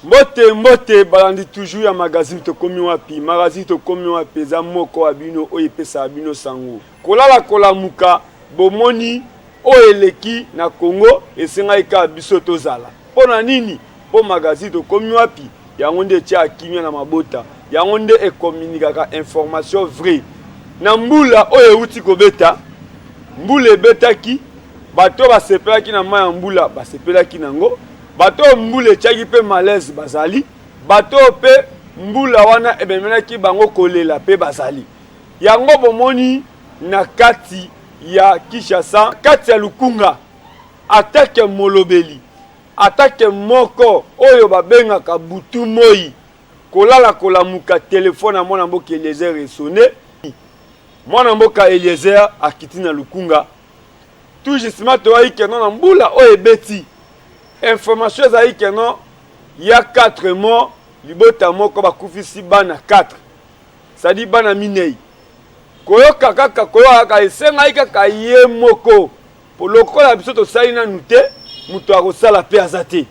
Mbote balandi toujours ya magazine to komi wapi magazine to komi wapi za moko abino oyo pesa abino sango kolala kolamuka bomoni oyo eleki na Congo esenga ika biso tozala pona nini po magazine to komi wapi yango nde tia kimia na mabota yango nde e communiquaka information vraie na mbula oyo uti kobeta mbula ebetaki bato basepelaki na maya mbula basepelaki nango bato mbula etiaki pe malaise bazali bato pe mbula wana ebemelaki bango kolela pe bazali yango bomoni na kati ya Kinshasa kati ya Lukunga atake molobeli atake moko oyo babengaka butu moi kolala kolamuka telefone mwana mboka Eliezer esone mwana mboka Eliezer akiti na Lukunga tout justement to ayi na mbula oyo ebeti information ezali keno ya 4 morts libota moko bakufisi bana 4 sadi bana minei koyoka kaka koyoka esenga kaka ye moko polokola biso tosali nanu te muto akosala pe azate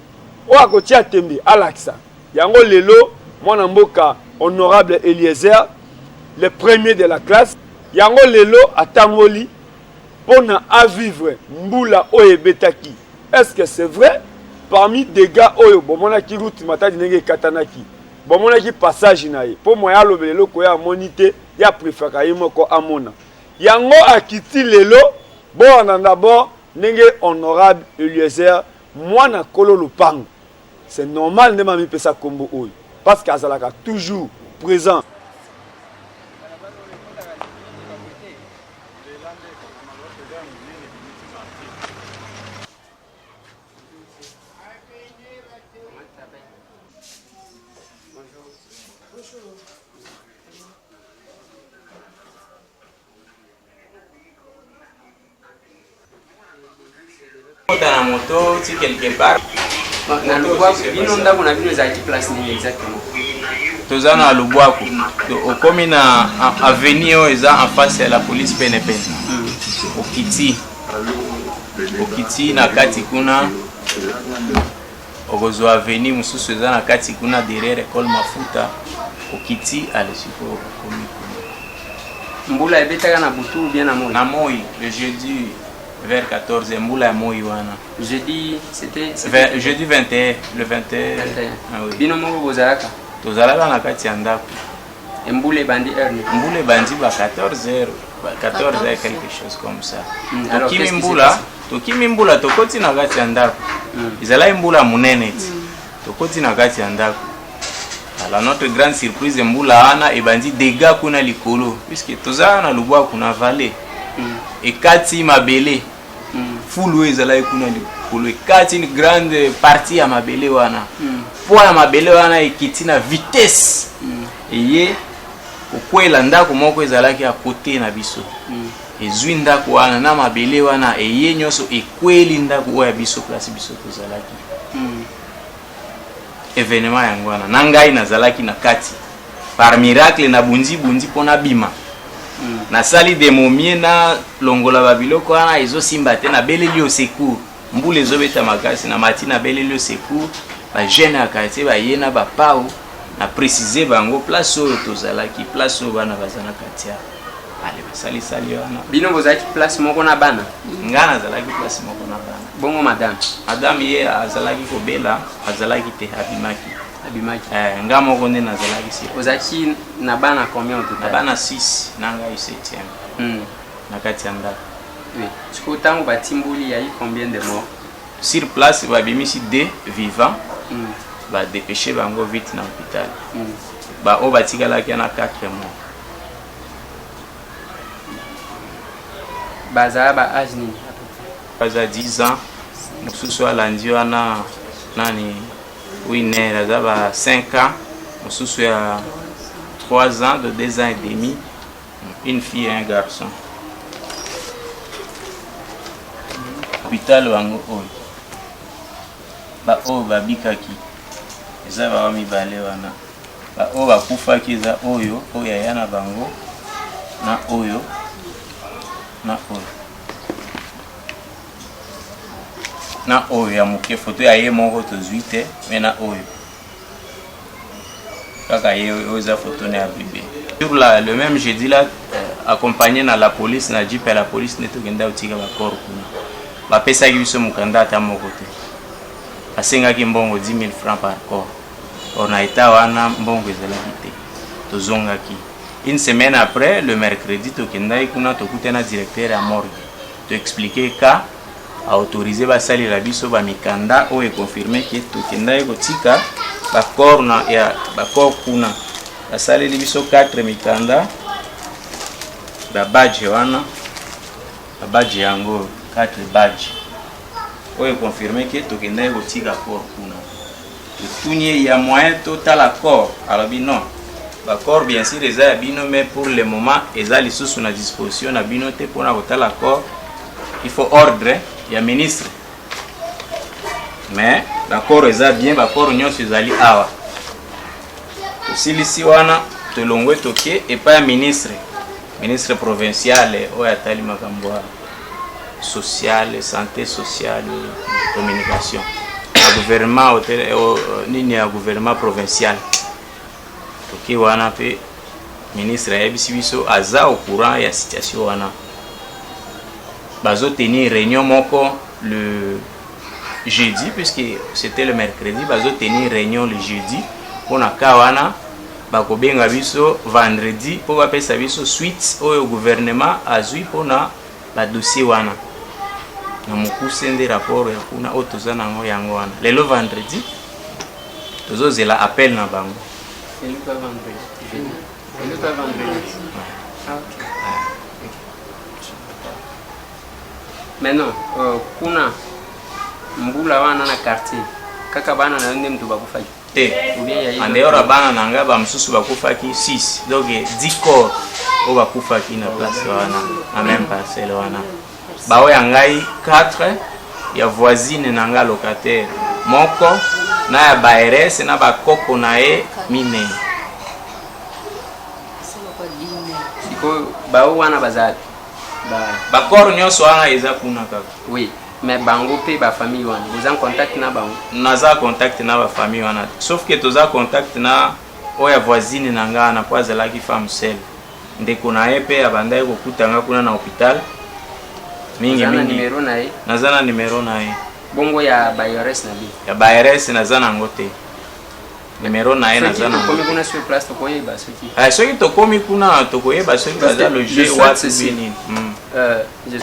o akotia tembe alakisa yango lelo mwana mboka honorable Eliezer le premier de la classe yango lelo atangoli pona à vivre mbula oyo betaki. Est-ce que c'est vrai? Parmi des gars oyo bomonaki route matadi ndenge katanaki bomonaki passage na ye po moya lobelo ko ya monité ya préféra ye moko amona yango akiti lelo bon d'abord ndenge honorable Eliezer mwana kolo lupango c'est normal ndema mi pesa kombo oyo parce qu'azalaka toujours présent. Dans la moto, tu quelque part. Exactement. Tous en Lubwaku. Au commune à venir en face de la police PNP. Au Kiti na Katikuna. Au Gozo Avenue, Moussou na Katikuna derrière l'école Mafuta. Au Kiti à l'Esiko. Mboula ebetaka na butu ou bien na moi? Na moi, le jeudi. Vers 14h, Mboula Moï wana. Jeudi, c'était jeudi 21, le 21. Ah oui. Bino moko bozalaka. Tozalaka na kati ya ndako. Mboula bandi heure. Mboula bandi ba 14h, 14h quelque chose comme ça. Tokimi Mboula, tokimi Mboula tokoti na kati ya ndako. Izala Mboula munene ti. Tokoti na kati ya ndako. Alors notre grande surprise Mboula ana e bandi dégâts kuna likolo puisque tozala na lubwa kuna vallée. Et kati mabele fulu ezala kuna likolo kati une grande partie ya mabele wana po ya mabele wana ekiti na vitesse eye okwela ndako moko ezalaki à côté na biso ezwi ndako wana na mabele wana eye nyoso ekweli ndako oya biso place biso tozalaki événement yango wana na ngai nazalaki na kati par miracle na bundi pona bima na sali de momie na longola babiloko wana ezo simba te na beleli au secours mbule ezobeta makasi na matina beleli au secours ba jeune ya quartier ba yena ba pao na préciser bango place oyo tozalaki place oyo bana bazana quartier ale basali wana bino bozaki place moko na bana ngana azalaki place moko na bana bongo madame ye azalaki kobela azalaki te abimaki nga moko nde nazalaki si ozaki na bana combien au total? Na bana 6 na ngai 7e na kati ya ndako. Oui. Siko tango batimbuli ya combien de morts? Sur place babimisi 2 vivants ba dépêcher bango vite na hôpital ba o batikalaki na 4 morts. Baza ba âge nini? Baza 10 ans mususu alandi wana nani oui, elle a 5 ans, sous 3 ans, de 2 ans et demi, une fille et un garçon. Hôpital wango oyo. Ba oyo babikaki. Eza ba mibale wana. Ba oyo bakufaki eza oyo, oyo ya na bango na oyo na oyo. Na oyo ya moke photo ya ye moko tozwi te mais na oyo kaka ye oza photo na bébé. Sur le même jeudi là, accompagné dans la police, na jeep la police ne tokenda utika ba corps kuna. Ba pesa ki biso mukanda ata moko te. Asenga ki mbongo 10 000 francs par corps. On a été wana mbongo ezalaki te. Tozongaki. Une semaine après, le mercredi, tokenda kuna tokutana directeur à morgue. To expliquer ka a autorisé ba sali la biso ba mikanda o e confirmer que tokenda kotika ba corps na ya ba corps kuna. Ba sali li biso 4 mikanda. Ba badge wana. Ba badge yango 4 badge. O e confirmer que tokenda kotika corps kuna. Tout il y a moyen total accord. Alors non. L'accord bien sûr les a bino mais pour le moment ils ont les sous à disposition à bino te pour avoir l'accord. Il faut ordre il y a ministre. Mais l'accord ils a bien l'accord union sur ali awa. Si ici wana te longwe toke et pas ministre provincial ou atali makambo social, santé sociale, communication. Le gouvernement ni a gouvernement provincial. Ok, wana pe ministre yebisi biso aza au courant ya situation wana. Bazo tenir réunion moko le jeudi puisque c'était le mercredi, bazo tenir réunion le jeudi pour na kawana bako benga biso vendredi pour ba pesa biso suite au gouvernement azui pour na ba dossier wana. Na mukuse ndi rapport ya kuna otozana ngo yango wana. Lelo vendredi tozo zela appel na bango. Et nous pas vendredi. Et nous pas vendredi. Ah, ok. Maintenant, kuna mbula wana na quartier. Kaka bana na ndem to bakufaki. Te. Andeora bana nanga ba msusu bakufaki 6. Donc 10 corps o bakufaki na place wana na même parcelle wana. Bawe yangai 4 ya voisine nanga locataire. Moko na ya baerese na bakoko na e mine. Siko bao wana bazali. Bakoro nyonso wana eza kuna kaka. Oui, mais bango pe ba famille wana. Vous en contact na bango? Naza contact na ba famille wana. Sauf que toza contact na oya voisine nanga na poza la ki femme seule. Ndeko na e pe abandai kokutanga kuna na hôpital. Mingi mingi. Numéro na e? Nazana numéro na e. Bongo ya Bayores na bi. Ya Bayores nazana ngote. Numéro na e nazana. Komi kuna sur place tokoye ba soki. Ah soki tokomi kuna tokoye ba soki baza le jeu wa tsini. Je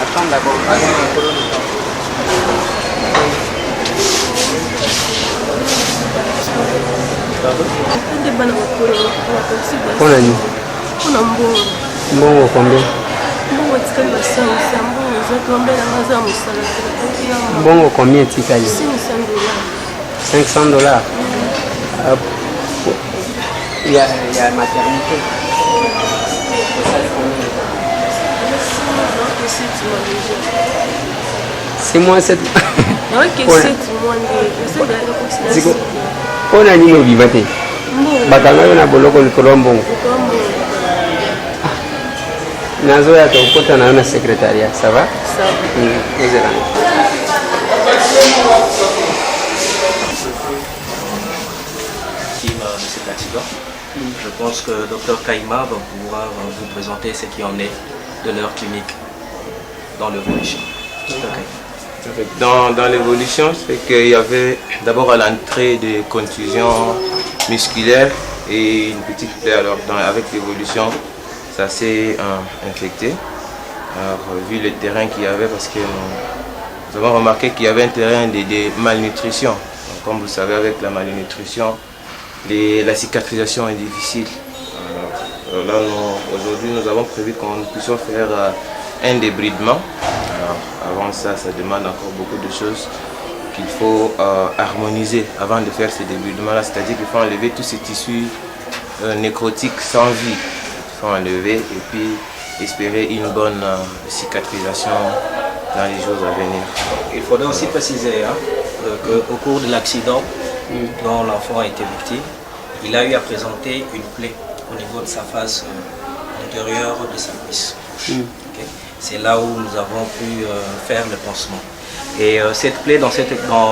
attends d'abord. On a dit. On a Bon, combien? Bon, combien tikali? 500 $. Il y a maternité. C'est moi cette. C'est On a dit nos vivants. Bakanga na boloko likolombo. Nazo ya tokota na secrétariat, ça va? ça. De cet accident. Je pense que Dr Kaima va pouvoir vous présenter ce qui en est de leur clinique dans l'évolution. Dans l'évolution, c'est qu'il y avait d'abord à l'entrée des contusions musculaires et une petite plaie. Alors avec l'évolution, ça s'est infecté. Alors, vu le terrain qu'il y avait, parce que nous avons remarqué qu'il y avait un terrain de malnutrition. Donc, comme vous savez, avec la malnutrition, la cicatrisation est difficile. Alors, là, aujourd'hui, nous avons prévu qu'on puisse faire un débridement. Alors, avant ça, ça demande encore beaucoup de choses qu'il faut harmoniser avant de faire ce débridement-là. C'est-à-dire qu'il faut enlever tous ces tissus nécrotiques sans vie. Il faut enlever et puis espérer une bonne cicatrisation dans les jours à venir. Il faudrait aussi préciser qu'au cours de l'accident dont l'enfant a été victime, il a eu à présenter une plaie au niveau de sa face antérieure de sa cuisse. Okay. C'est là où nous avons pu faire le pansement. Et cette plaie, dans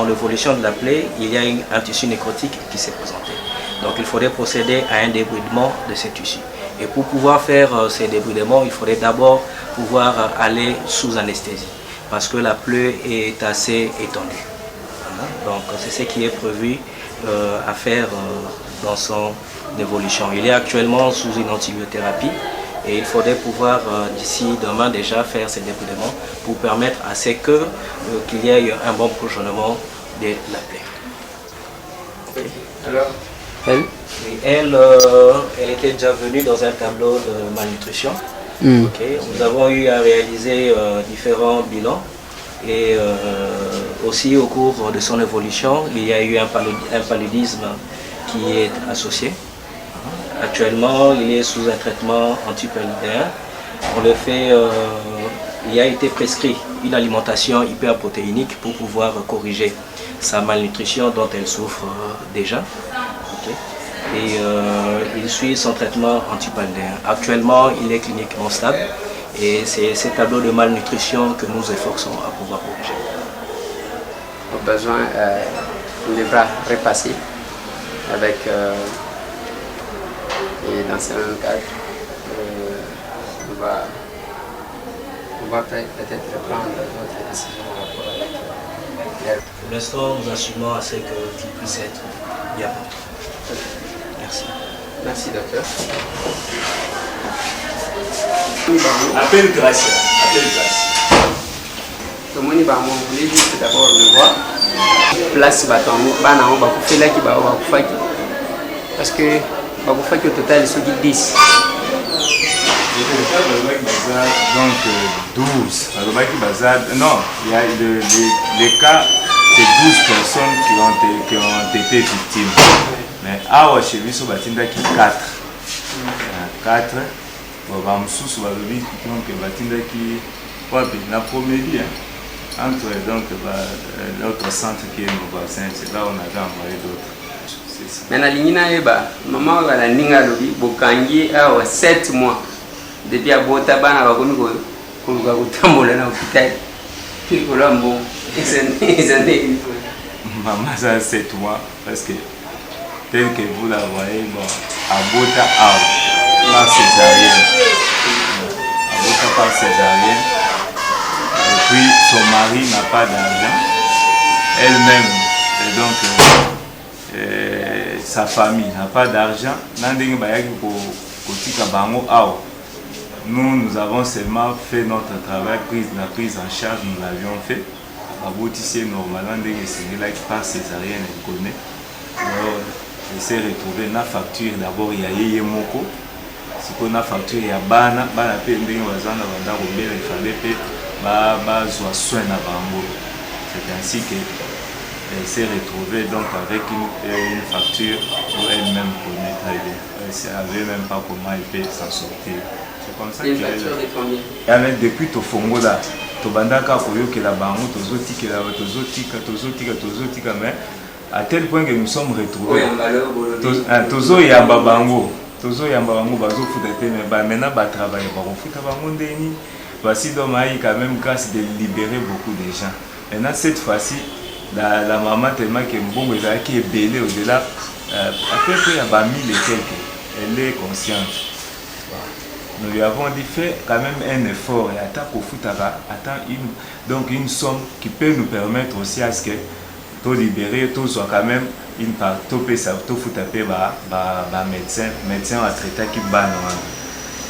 l'évolution de la plaie, il y a un tissu nécrotique qui s'est présenté. Donc il faudrait procéder à un débridement de ce tissu. Et pour pouvoir faire ces débridements, il faudrait d'abord pouvoir aller sous anesthésie, parce que la plaie est assez étendue. Voilà. Donc c'est ce qui est prévu à faire dans son évolution. Il est actuellement sous une antibiothérapie et il faudrait pouvoir d'ici demain déjà faire ces débridements pour permettre à ce qu'il y ait un bon projection de la plaie. Alors, elle était déjà venue dans un tableau de malnutrition. Okay. Nous avons eu à réaliser différents bilans et aussi au cours de son évolution, il y a eu un paludisme qui est associé. Actuellement, il est sous un traitement antipaludéen. Il a été prescrit une alimentation hyperprotéinique pour pouvoir corriger sa malnutrition dont elle souffre déjà. Okay. Et il suit son traitement antipaludéen. Actuellement, il est cliniquement stable et c'est ces tableaux de malnutrition que nous efforçons à pouvoir corriger. Au besoin, on devra repasser avec, et dans ce même cadre, on va peut-être prendre d'autres décisions par rapport avec elle. Pour l'instant, nous assumons à ce qu'il puisse être bien porté. Merci. Merci, docteur. Appelle Gracia. Appelle Gracia. Tout le monde va voulait juste d'abord le voir. Place Banao Bakoufela qui va Bakoufaki. Parce que Bakoufaki au total, ils sont 10. Donc 12. Non, il y a les cas, c'est 12 personnes qui ont été victimes. Mais awa chez lui, il y a 4. 4. Bon, Mamsous va le dire qui na Promélie, entre donc l'autre centre qui est nos voisins, c'est là où on avait envoyé d'autres. Mais na lingina eba, maman va la ninga lobi, bokangi awa 7 mois. Depuis à Bota bana bakomi ko kotambola na hôpital. Puis ko lambo, ils années. Maman ça 7 mois parce que tel que vous la voyez, bon, à Bota par césarienne. À Bota par césarienne. Et puis son mari n'a pas d'argent. Elle-même, et donc sa famille n'a pas d'argent. Nous avons seulement fait notre travail, la prise en charge, nous l'avions fait. Aboutissé normalement, par césarienne, elle connaît. Alors, elle s'est retrouvée dans la facture. D'abord, il y a Yeye Moko. Si on a facture, il y a Bana. Bana paye il fallait soin à Bango. C'est ainsi qu'elle s'est retrouvée donc avec une facture où elle-même connaît très bien. Elle ne savait même pas comment elle peut s'en sortir. C'est comme ça qu'elle est combien? Elle depuis Tofongo là, Tobandaka Koyokela Bango, Tozotika, mais à tel point que nous sommes retrouvés. Tozo Yamba Bango, Bazo Foudate, mais maintenant, travailler Bango Fouta Bango Ndeni. Voici donc quand même grâce de libérer beaucoup de gens. Maintenant, cette fois-ci, la maman tellement que bon qui est belée au-delà, à peu près il y a 1000 et quelques. Elle est consciente. Nous lui avons dit fait quand même un effort et attends donc une somme qui peut nous permettre aussi à ce que tout libérer, tout soit quand même une part, tout peut ça, tout faut taper médecin à traiter qui bat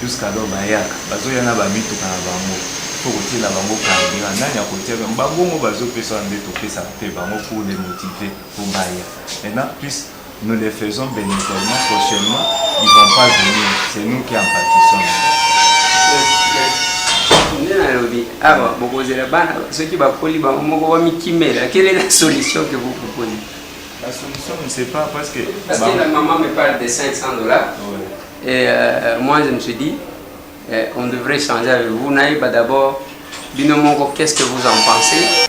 jusqu'à l'heure bayak, bazo yana ba mitu kana bango, faut que la bango kangira, nani a côté bango mo bazo pesa ande to pesa pe bango pour les motiver pour baya. Maintenant plus nous les faisons bénévolement, prochainement ils vont pas venir, c'est nous qui en pâtissons. Quelle est la solution que vous proposez? La solution, je ne sais pas parce que... Parce que la maman me parle de $500. Ouais. Et moi je me suis dit, on devrait échanger avec vous. Naïba d'abord, Binomongo, qu'est-ce que vous en pensez?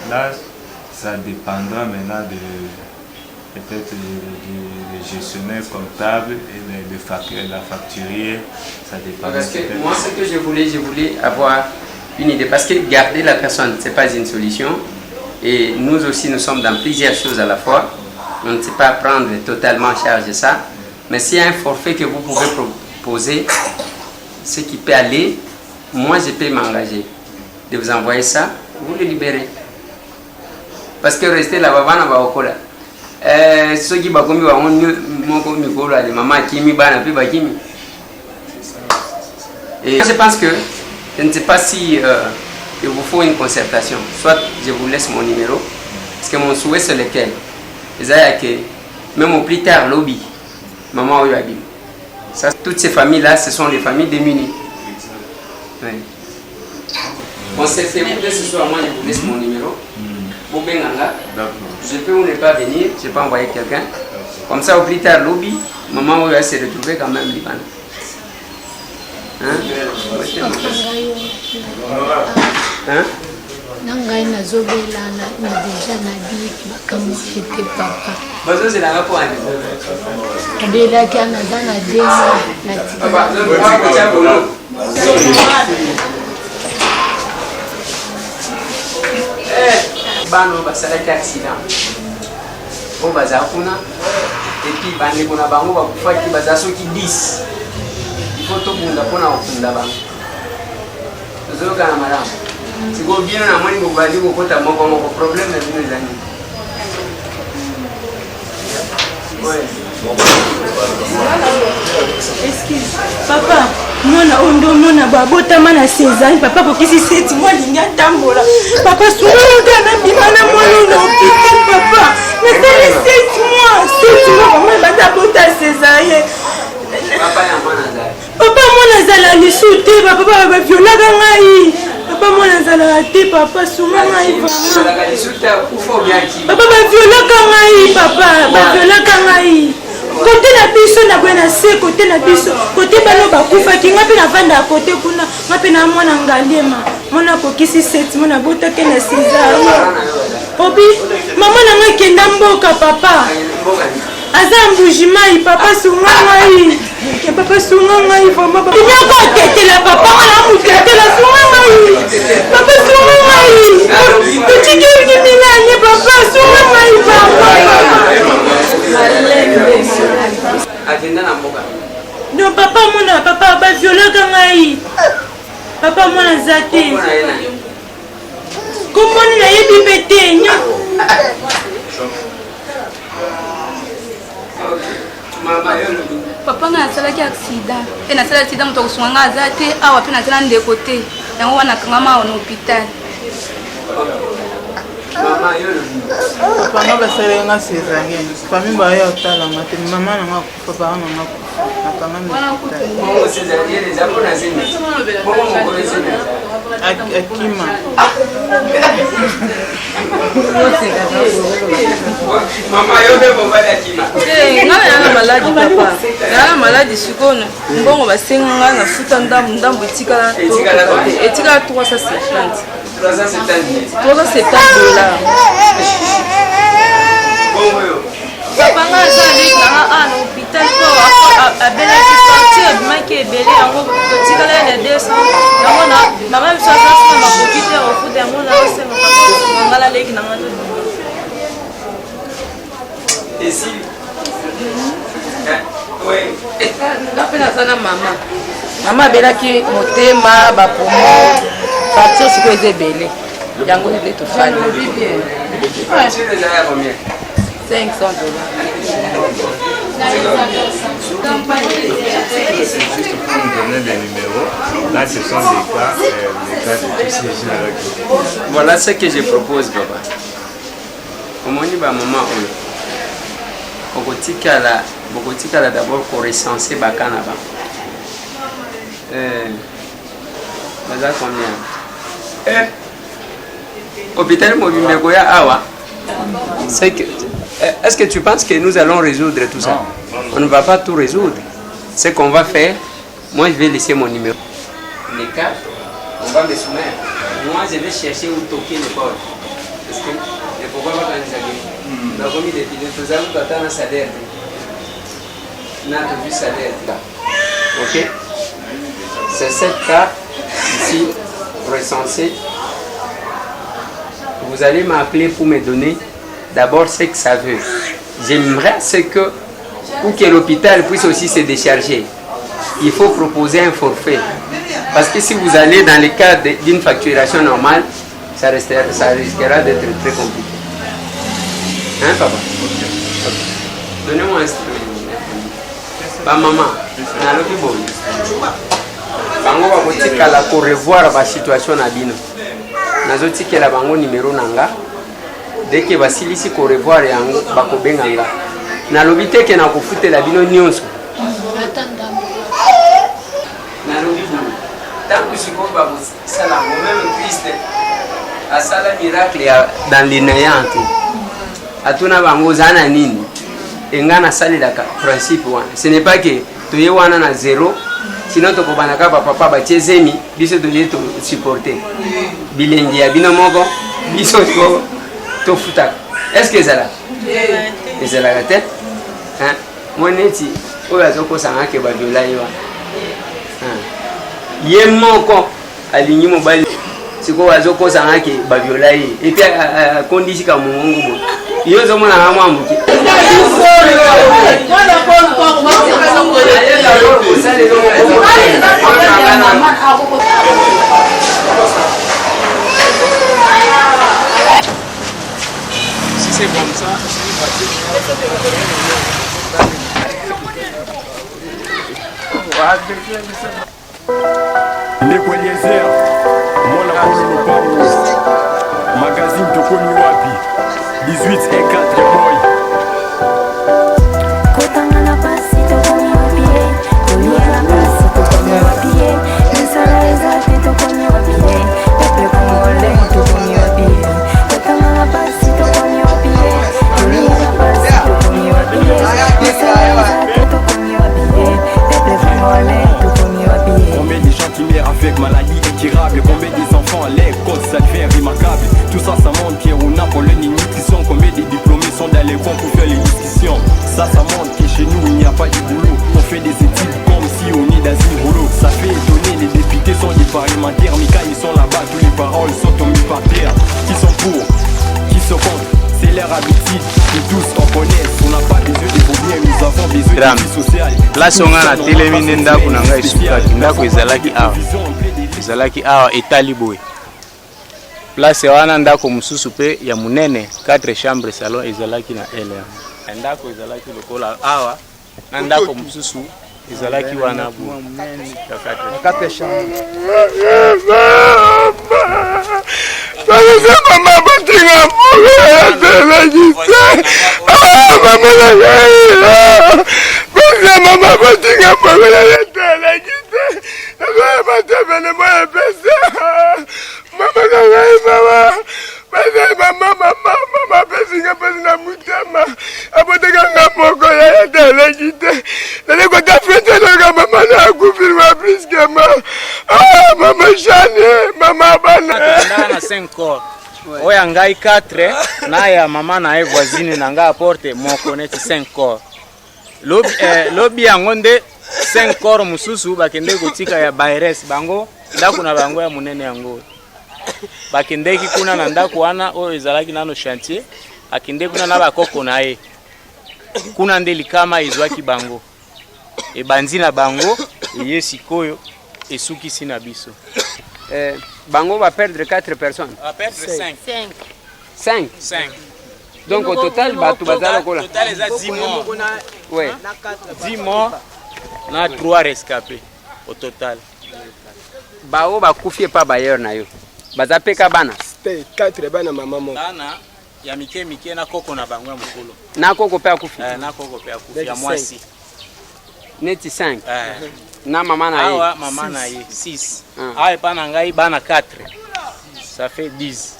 Là, ça dépendra maintenant peut-être des gestionnaires comptables et la facturier. Ça dépend. Parce que moi, ce que je voulais avoir une idée. Parce que garder la personne, ce n'est pas une solution. Et nous aussi, nous sommes dans plusieurs choses à la fois. On ne sait pas prendre totalement en charge ça. Mais s'il y a un forfait que vous pouvez proposer, ce qui peut aller, moi, je peux m'engager de vous envoyer ça, vous le libérez. Parce que rester là-bas, on va au cola. Ceux qui vont commis maman Kimi Bakimi. Et je pense que je ne sais pas si il vous faut une concertation. Soit je vous laisse mon numéro, parce que mon souhait c'est lequel. C'est-à-dire que même au plus tard, lobby, maman Oyabi. Ça, toutes ces familles-là, ce sont les familles démunies. Oui. Bon, c'est vous ce soir, moi je vous laisse mon numéro. Je peux ou ne pas venir, je peux envoyer quelqu'un. Comme ça, au plus tard, lobby, maman va se retrouver quand même liban. Nangai nazobela na deja na bi makambo ete papa. Bazo c'est la rapport à Abela kana zana dema na tika. Bano basalaki accident po baza kuna epi bandeko na bango bakufaki baza soki 10 ifo tobunda mpona kokunda bango tozoyoka na malamu sikoyo bino na moni bobandi kokota moko moko problème na bino ezangi Excuse, papa, mwana ondo mwana babotama na César, papa kokisi seti mwa linga tambola. Papa souka na bimana mwana na hôpital papa. Mais c'est 7 mois, maman bata bota César. Papa mwana zala lisute, papa ba violaka ngai. Papa mwana zala te papa souma ngai vraiment. Papa ba violaka ngai papa, ba violaka ngai. Côté na biso na bwana se côté na biso côté bano bakufa ki ngapi na vanda côté kuna ngapi na mwana ngalema mwana kokisi 7 mwana botake na César obi mama na ngai kenda mboka papa aza mbujimai papa sunga ngai ke papa sunga ngai vraiment nyako tetela papa na mutetela sunga ngai papa sunga ngai tutiki kimilanye papa sunga ngai papa non papa mona papa ba violaka ngai papa mona zate komoni na yebi bete nya papa nga asalaki accident te nasala accident moto akosunga nga aza te awa mpe nazala ndeko te yango wana kangama awa na hôpital papa nga basalaki nga césarien famille baya otalanga te mama nanga papa nanga nakanga akima nga maladi papa nanga maladi sikoyo mbongo basenganga nafuta ndambo etikala 370 $370. Papa nga aza ndenge nanga a na hôpital po abelaki facture abimaki ebele yango totikala ya 200 yango na mama biso azasina makoki te ofuta yango na osenga papa ngala leki nanga nga mpe naza na mama abelaki motema bapomo facture sikoyo eza ebele yango nde tofani $500. Juste pour nous donner les numéros, là ce sont les cas de dossier général. Voilà ce que je propose, papa. Omoni ba maman oyo. Bokotikala d'abord pour recenser bakana ba. Baza combien? Hôpital Mobimbe Goya Awa. Est-ce que tu penses que nous allons résoudre tout ça? On ne va pas tout résoudre. Ce qu'on va faire, Moi, je vais laisser mon numéro. Les cas, on va me soumettre. Moi, je vais chercher où toquer l'école. Parce que les pourquoi pas quand ils arrivent. Donc, comme il est dit, nous avons attendre un salaire. Nous avons vu salaire là. Ok? C'est 7 cas ici recensés. Vous allez m'appeler pour me donner d'abord ce que ça veut. J'aimerais que l'hôpital puisse aussi se décharger. Il faut proposer un forfait. Parce que si vous allez dans le cadre d'une facturation normale, ça risquera d'être très compliqué. Hein, papa? Okay. Donnez-moi un instrument. Ba maman, nalobi boye. Bango ba kotikala ko revoir ba situation na bino. Nazotikela bango numéro nanga. Dès que basilisi ko revoir yango bakobenga nga. Nalobi te ke na kofutela bino nyonso. Nalobi boye. Tant que siko ba sala même Christ a sala miracle dans les néants. Atuna bango zana nini? Engana sali la principe wana. Ce n'est pas que tu es wana na zéro, sinon tu kobanaka papa ba chezemi, biso to to supporter. Bilengi ya bino moko, biso to futa. Est-ce que ça là? Et c'est la tête? Hein? Moneti, oya zoko sanga ke ba viola yo. Hein? Ye moko alingi mobali. Siko wazoko sanga ke ba viola yi. Et puis condition ka mongongo bo. Yo zo mona ha mwamuki. Si c'est comme ça, Ndeko Eliezer, mwana kolo lopango, magazine tokomi wapi, 18 et 4 boy. Kotanga na pasi tokomi wapi, tolia na pasi tokomi wapi, nisala ezate tokomi wapi, pepe kongole tokomi wapi, kotanga na pasi tokomi wapi, tolia na pasi tokomi wapi, nisala ezate tokomi wapi, pepe kongole tokomi wapi. Combien de gens qui meurent avec maladie incurable, combien des enfants à l'école, ça devient remarquable. Tout ça, ça montre qu'on a pour le nutrition, combien de diplômés sont dans les coins pour faire les discussions. Ça montre que chez nous il n'y a pas de boulot. On fait des études comme si on est dans une rouleau. Ça fait étonner, les députés sont des parlementaires, mais quand ils sont là-bas, tous les paroles sont tombées par terre. Qui sont pour, qui sont contre, c'est leur habitude. Nous tous on connaît, on n'a pas besoin de problèmes, nous avons besoin de vie sociale. Là, si on a la télé, ndako nanga isuka, ndako ezalaki awa. Ezalaki awa etali boye. Place wana ndako mususu pe ya munene 4 chambres salon ezalaki na ele. Ndako ezalaki lokola awa na ndako mususu ezalaki wana bu 4 chambres. Mama batinga ezalaki mama mama batinga ezalaki oya ngai 4 na ya mama na ye voisine na nga apporte moko neti 5 corps. Lobi yango nde 5 corps mususu bakende kotika ya Baires bango ndako na bango ya munene yango. Bakendeki kuna na ndako wana oyo ezalaki nano chantier, akende kuna na bakoko na ye. Kuna nde likama izwaki bango. Ebanzi na bango ye sikoyo esukisi na biso. Bango va perdre 4 personnes. Va perdre 5. 5. 5. Donc au total, tu vas total 10 morts. Ouais. 10 morts, on a 3 rescapés au total. Bao ba kufie pa bayer na yo. Bazapeka bana. C'était 4 bana mama mo. Bana ya mike na koko na bango ya mukolo. Na koko pe akufi. Na koko pe akufi ya mwasi. Neti 5. Na mama na ye. Awa mama na ye 6. Awa pa na ngai bana 4. Ça fait 10.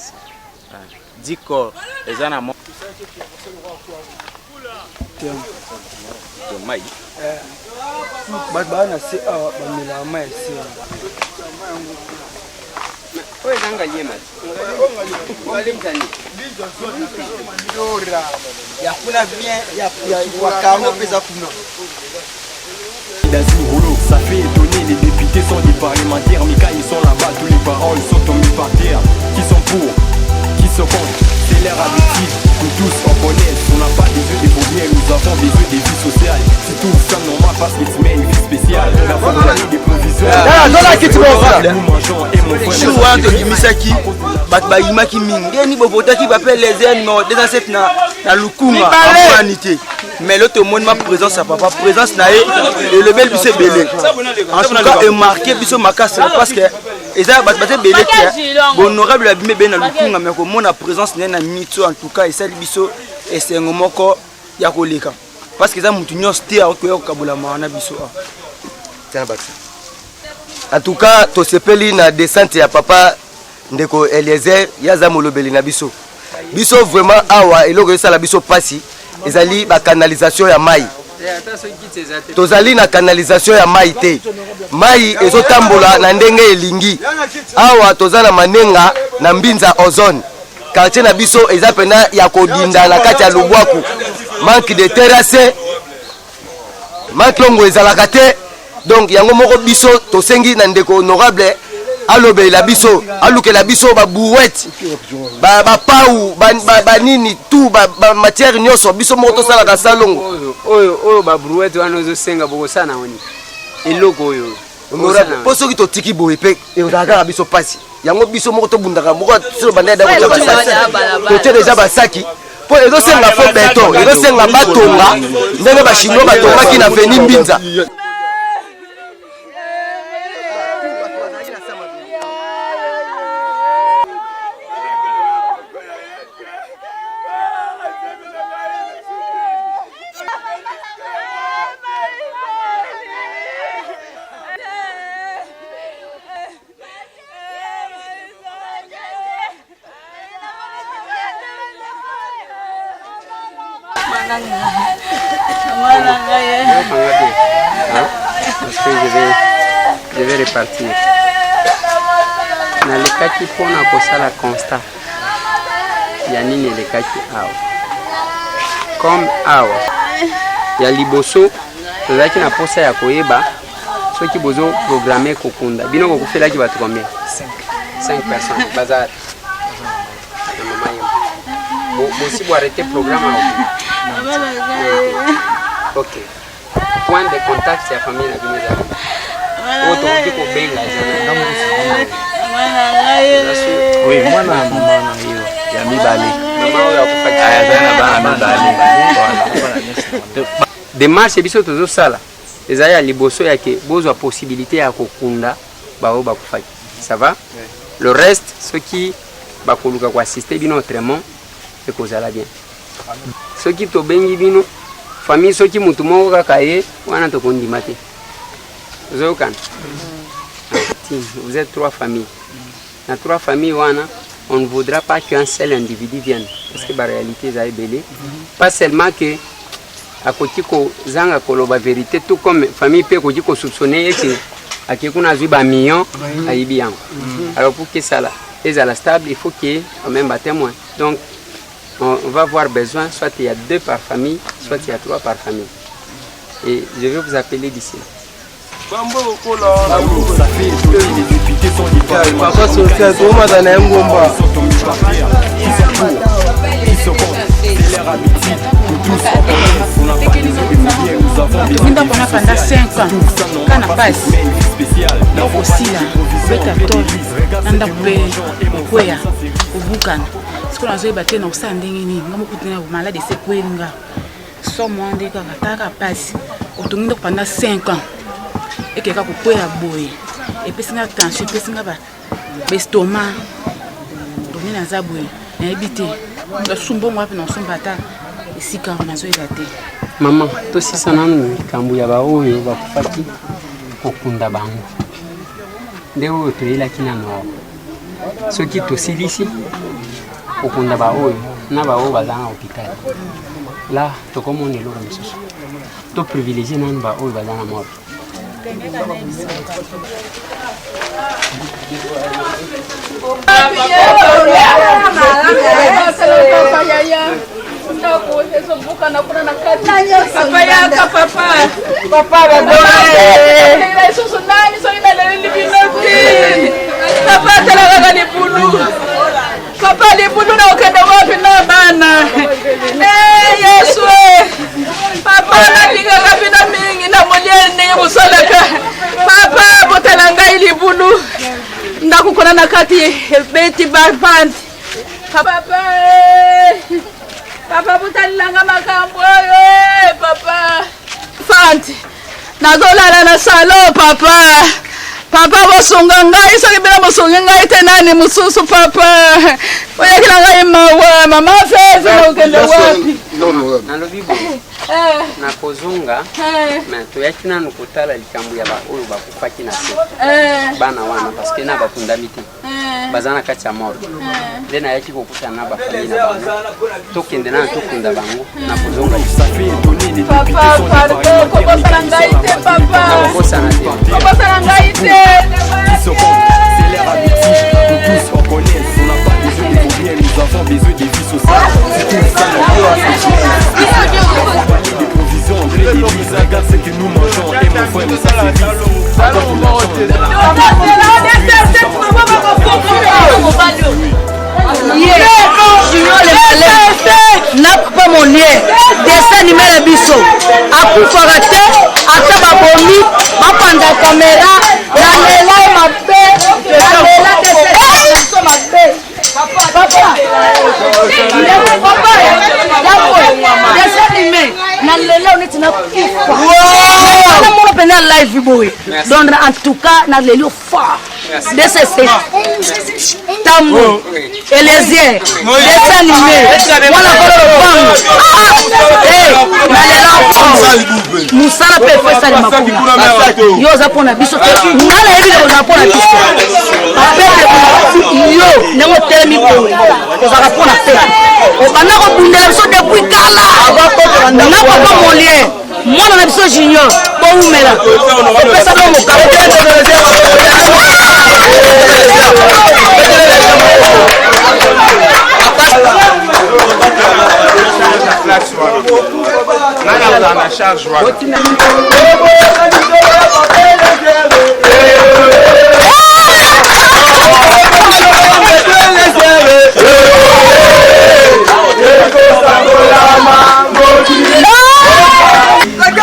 10 corps. Les ana mo. mai. Bana si bamela mai si. Oye zangalie mati. Walimtani. Ya kuna bien ya wakamo pesa kuna. Ça fait étonner, les députés sont des parlementaires, mais quand ils sont là-bas, tous les paroles sont tombées par terre. Qui sont pour, qui sont contre, c'est leur habitude, nous tous on connaît. On n'a pas besoin de fournières, nous avons besoin de vie sociale. C'est tout ça normal parce que tu mets une vie spéciale. La famille des provisoires. Nous mangeons et mon frère. Je suis un de Misaki, Batbaïma qui mine. Il y a ni Bobota qui m'appelle les numéros 207 na Lukunga en humanité. Mais l'autre monde ma présence à papa, présence naé et le bel bise belé. En tout cas, est marqué biso makasse parce que eza batbate belé qui honorable abimé ben na Lukunga mais comme mon présence na mitso en tout cas et ça biso et c'est ngomoko ya koleka parce que ça mutu nyosté a ko kabula mana biso. Tiens Baxi. En tout cas, to sepeli na descente ya papa ndeko Eliezer yaza molobeli na biso. Biso vraiment awa eloko ça la biso pasi ezali ba canalisation ya mai. Tozali na canalisation ya mai te. Mai ezotambola na ndenge elingi. Awa tozana manenga na mbinza ozone. Quartier na biso eza pena ya kodinda na kati ya Lubwaku. Manque de terrasse. Manque longo ezalaka te. Donc yango moko biso tosengi na ndeko honorable alobe la biso aluke la biso ba bouette ba pau ba nini tout ba matière nyoso biso moko to sala ka salongo oyo ba brouette wana zo senga boko sana woni eloko oyo honorable poso ki to tiki boye pe e odaka biso pasi yango biso moko to bundaka moko solo banda da ko basaki to te déjà basaki po ezo senga fo beton ezo senga batonga ndenge ba chinois batonga ki na veni mbinza. Parce que je vais repartir. Na lekaki pona kosala constat. Ya nini lekaki awa. Comme awa. Ya liboso tozaki na posa ya koyeba soki bozo programmer kokunda. Bino kokufelaki bato combien? 5 personnes. Bazar. Si vous arrêtez le programme, ok. Point de contact, c'est la famille. Oui, moi, maman, il y a mis balé. Démarche, c'est tout ça. Les aïe à liboso, il y a besoin de possibilité à kokunda, ça va? Le reste, ceux qui vont assister bien autrement, c'est que ça va bien. Ceux qui sont bien, famille, ceux qui sont tout kakaye, on a tout condimate. Vous êtes 3 familles. Dans 3 familles, on ne voudra pas qu'un seul individu vienne. Parce que la réalité est belle. Pas seulement que à côté de la vérité, tout comme famille peut soupçonner que à quelqu'un a eu un million à Ibian. Alors pour que ça est stable, il faut qu'il y ait quand même un témoin. Donc on va avoir besoin, soit il y a 2 par famille, soit il y a 3 par famille. Et je vais vous appeler d'ici. Ça fait les députés sont des papa social comment dans un ngomba qui sont contre, c'est leur habitude. Nous tous on n'a pas besoin de fournières, nous avons besoin de vie pendant 5 ans. Quand on passe, donc aussi là, beta tol, nanda pe kwea, ubukana. Ce qu'on a joué battre dans ça ndengini, ngamo kutina malade c'est kwenga. Somo ndeka kataka passe. Otungindo pendant 5 ans. Et que quand vous pouvez boire, et puis c'est un tension, puis c'est un estomac, donner un zaboué, un habité, le sumbon va dans son bata, et si quand on a joué la tête. Maman, toi si ça n'a pas de bao, il va pas partir au Kunda Bango. Dès où tu es là qui n'a pas. Ce qui est aussi ici, au Kunda Bao, n'a pas au bazar à l'hôpital. là tokomona eloko mosusu toprivilégie nani baoyo baza na mort Papa libulu na ukende wapi na bana Yesu papa nalinga kabina mingi na monyene musolaka papa botela ngai libulu ndakukona na kati beti bapandi papa papa botalanga makambo papa fanti nazolala na salo papa papa bosunga ngai soki bila bosunga ngai te nani mususu papa oyakila ngai mawa mama fezi na ukende wapi nalobi bo na kozunga mais toyaki nanu kotala likambo ya baoyo bakufaki na se bana wana parce que na bafundami te baza na kati ya mort nde nayaki kokutana na bafamili na bango tokende nanu tokunda bango na kozonga papa pardon kobosana ngai te papa kobosana te kobosana ngai te c'est l'air habituel que tous on connaît. On n'a pas besoin de vos biens, nous avons besoin des vies sociales. C'est tout ça, des provisions, gré des vies, regarde ce que nous mangeons. Et mon frère, ça c'est vie. Nakpa monie dessin animé la biso akufaka te ata babomi bapanda kamera nalela mabe nalela biso mabe papa dessin animé nalela oneti nakufa namona pena live boy donc en tout cas naleli ofa DCC Tambo Eliezer dessin animé wana kololo bango musala pe fesa ni makuna yo za pona biso ngala yebi ko za pona biso apete yo nengo telemi ko za ka pona pe o kana ko bundela biso depuis kala na papa Molien mwana na biso junior bo umela o pesa ko mokabo Nana la charge.